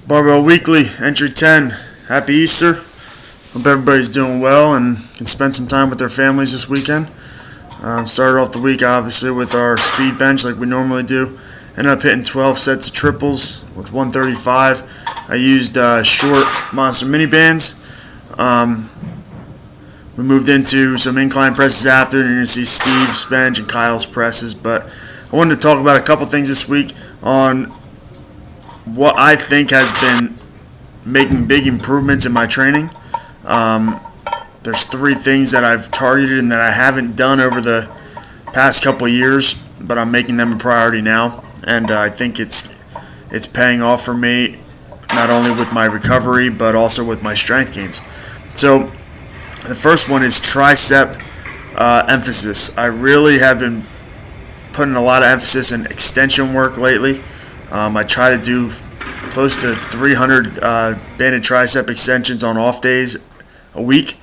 Barbell Weekly, Entry 10. Happy Easter. Hope everybody's doing well and can spend some time with their families this weekend. Started off the week, obviously, with our speed bench like we normally do. Ended up hitting 12 sets of triples with 135. I used short Monster Mini Bands. We moved into some incline presses after, and you're going to see Steve's bench and Kyle's presses. But I wanted to talk about a couple things this week on what I think has been making big improvements in my training. There's three things that I've targeted and that I haven't done over the past couple of years, but I'm making them a priority now, and I think it's paying off for me, not only with my recovery but also with my strength gains. So the first one is tricep emphasis. I really have been putting a lot of emphasis in extension work lately. I try to do close to 300 banded tricep extensions on off days a week.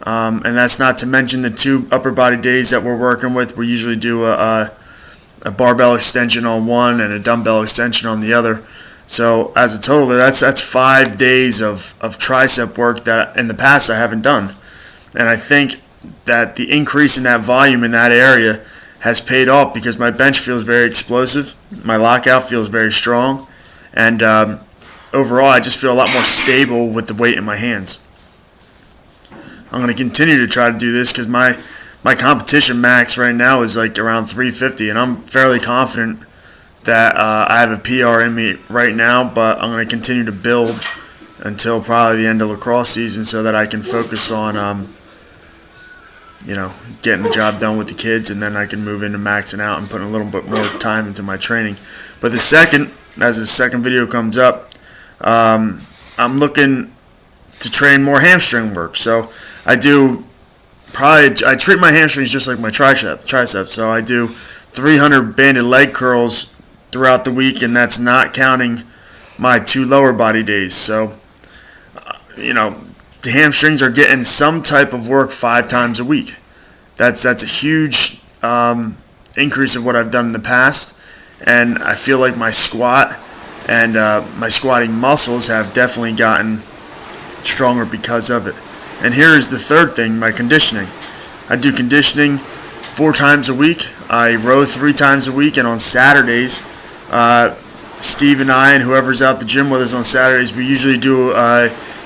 And that's not to mention the 2 upper body days that we're working with. We usually do a barbell extension on one and a dumbbell extension on the other. So as a total, that's 5 days of tricep work that in the past I haven't done. And I think that the increase in that volume in that area has paid off because my bench feels very explosive, my lockout feels very strong, and overall I just feel a lot more stable with the weight in my hands. I'm going to continue to try to do this because my competition max right now is like around 350, and I'm fairly confident that I have a PR in me right now, but I'm going to continue to build until probably the end of lacrosse season so that I can focus on getting the job done with the kids, and then I can move into maxing out and putting a little bit more time into my training. But the second, as the second video comes up, I'm looking to train more hamstring work. So I treat my hamstrings just like my triceps. So I do 300 banded leg curls throughout the week, and that's not counting my 2 lower body days. So, the hamstrings are getting some type of work 5 times a week. That's a huge increase of what I've done in the past, and I feel like my squat and my squatting muscles have definitely gotten stronger because of it. And here is the third thing, my conditioning. I do conditioning 4 times a week. I row 3 times a week, and on Saturdays, Steve and I and whoever's out the gym with us on Saturdays, we usually do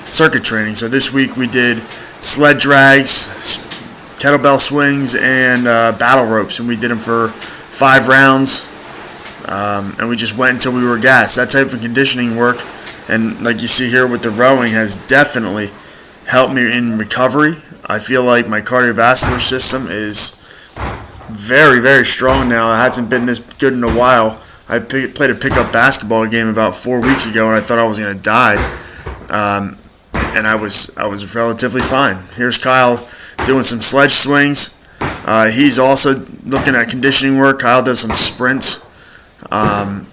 circuit training. So this week we did sled drags, kettlebell swings, and battle ropes, and we did them for 5 rounds, and we just went until we were gassed. That type of conditioning work, and like you see here with the rowing, has definitely helped me in recovery. I feel like my cardiovascular system is very, very strong now. It hasn't been this good in a while. I played a pickup basketball game about 4 weeks ago, and I thought I was going to die, and I was relatively fine. Here's Kyle doing some sledge swings. He's also looking at conditioning work. Kyle does some sprints on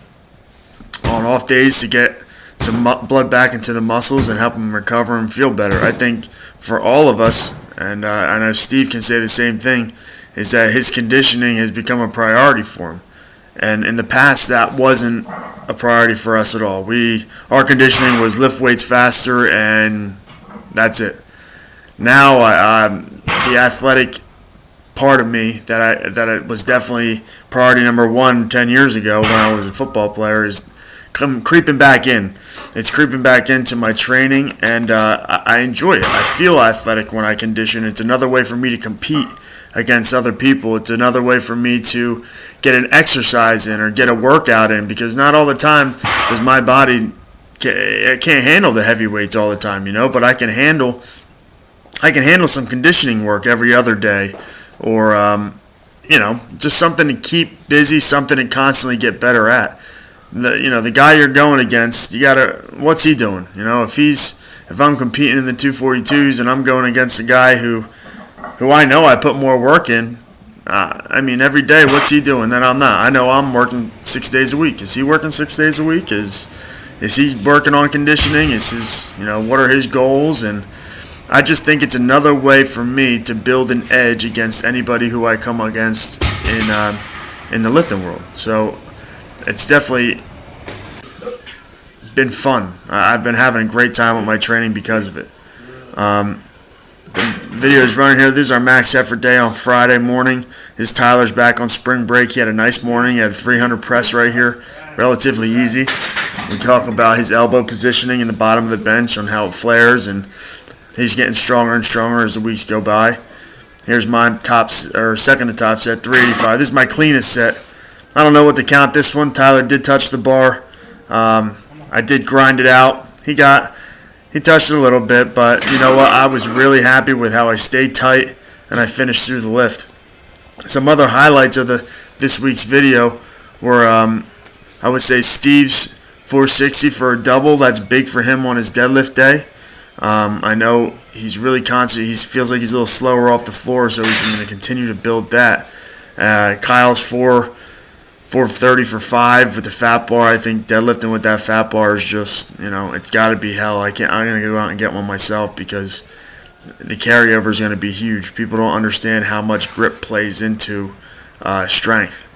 off days to get some blood back into the muscles and help him recover and feel better. I think for all of us, and I know Steve can say the same thing, is that his conditioning has become a priority for him. And in the past, that wasn't a priority for us at all. Our conditioning was lift weights faster, and that's it. Now, the athletic part of me that it was definitely priority number 1 10 years ago when I was a football player is creeping back in. It's creeping back into my training, and I enjoy it. I feel athletic when I condition. It's another way for me to compete against other people. It's another way for me to get an exercise in or get a workout in, because not all the time does my body can't handle the heavy weights all the time, but I can handle some conditioning work every other day, or just something to keep busy, something to constantly get better at. The guy you're going against, what's he doing? If I'm competing in the 242s and I'm going against a guy who I know I put more work in, every day, what's he doing that I'm not? I know I'm working 6 days a week. Is he working 6 days a week? Is he working on conditioning? What are his goals? And I just think it's another way for me to build an edge against anybody who I come against in the lifting world. So it's definitely been fun. I've been having a great time with my training because of it. The video is running here. This is our max effort day on Friday morning. Tyler's back on spring break. He had a nice morning. He had a 300 press right here, relatively easy. We talk about his elbow positioning in the bottom of the bench on how it flares, and he's getting stronger and stronger as the weeks go by. Here's my second to top set, 385. This is my cleanest set. I don't know what to count this one. Tyler did touch the bar. I did grind it out. He touched it a little bit, but you know what? I was really happy with how I stayed tight and I finished through the lift. Some other highlights of this week's video were, I would say, Steve's 460 for a double. That's big for him on his deadlift day. I know he's really constant. He feels like he's a little slower off the floor, so he's going to continue to build that. Kyle's 430 for 5 with the fat bar. I think deadlifting with that fat bar is just, it's got to be hell. I'm going to go out and get one myself because the carryover is going to be huge. People don't understand how much grip plays into strength.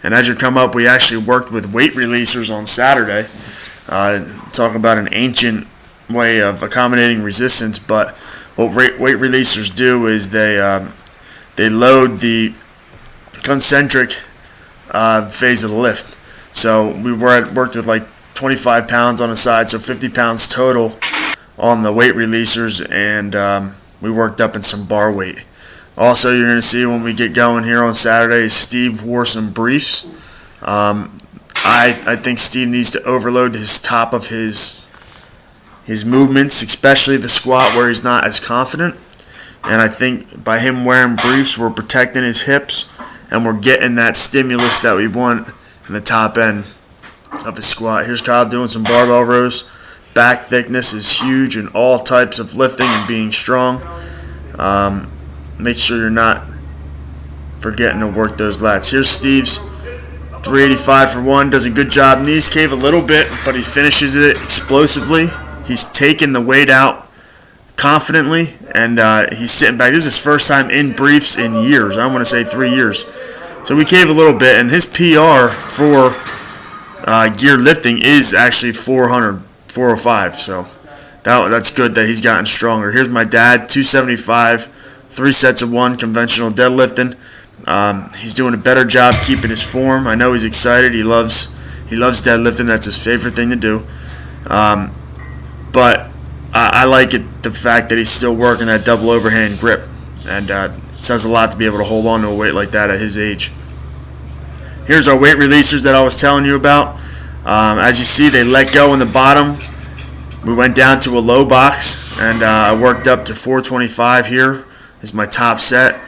And as you come up, we actually worked with weight releasers on Saturday. Talking about an ancient way of accommodating resistance, but what weight releasers do is they load the concentric phase of the lift. So we worked with like 25 pounds on the side, so 50 pounds total on the weight releasers, and we worked up in some bar weight. Also, you're going to see when we get going here on Saturday, Steve wore some briefs. I think Steve needs to overload his top of his movements, especially the squat where he's not as confident. And I think by him wearing briefs, we're protecting his hips and we're getting that stimulus that we want in the top end of his squat. Here's Kyle doing some barbell rows. Back thickness is huge in all types of lifting and being strong. Make sure you're not forgetting to work those lats. Here's Steve's 385 for 1. Does a good job. Knees cave a little bit, but he finishes it explosively. He's taking the weight out confidently, and he's sitting back. This is his first time in briefs in years. I want to say 3 years. So we cave a little bit, and his PR for gear lifting is actually 405. So that's good that he's gotten stronger. Here's my dad, 275, 3 sets of 1 conventional deadlifting. He's doing a better job keeping his form. I know he's excited. He loves deadlifting. That's his favorite thing to do. But I like the fact that he's still working that double overhand grip, and it says a lot to be able to hold on to a weight like that at his age. Here's our weight releasers that I was telling you about. As you see, they let go in the bottom. We went down to a low box, and I worked up to 425 here. Is my top set.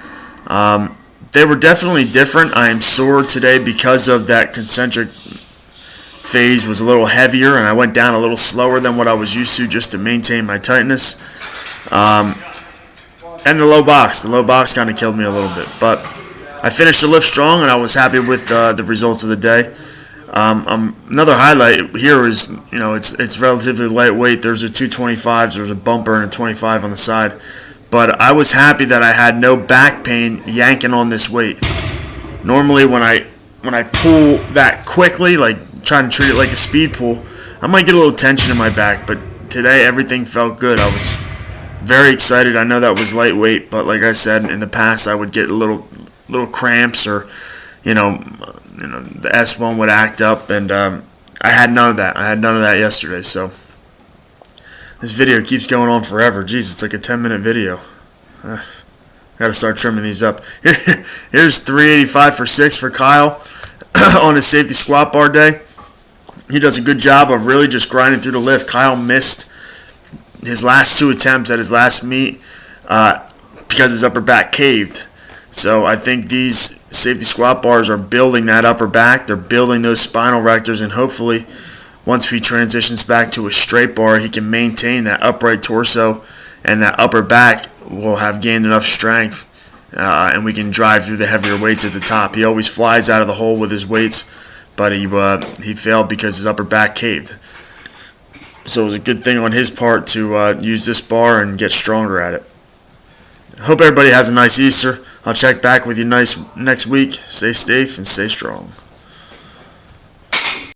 They were definitely different. I am sore today because of that concentric phase was a little heavier, and I went down a little slower than what I was used to just to maintain my tightness. And the low box kind of killed me a little bit, but I finished the lift strong, and I was happy with the results of the day. Another highlight here is, it's relatively lightweight. There's a 225s, there's a bumper and a 25 on the side. But I was happy that I had no back pain yanking on this weight. Normally when I pull that quickly, like trying to treat it like a speed pull, I might get a little tension in my back, but today everything felt good. I was very excited. I know that was lightweight, but like I said, in the past I would get little cramps, or the S1 would act up, and I had none of that. I had none of that yesterday, so this video keeps going on forever. Jeez, it's like a 10-minute video. Gotta start trimming these up. Here's 385 for 6 for Kyle on his safety squat bar day. He does a good job of really just grinding through the lift. Kyle missed his last 2 attempts at his last meet because his upper back caved. So I think these safety squat bars are building that upper back. They're building those spinal rectors, and hopefully once he transitions back to a straight bar, he can maintain that upright torso, and that upper back will have gained enough strength, and we can drive through the heavier weights at the top. He always flies out of the hole with his weights, but he failed because his upper back caved. So it was a good thing on his part to use this bar and get stronger at it. I hope everybody has a nice Easter. I'll check back with you next week. Stay safe and stay strong.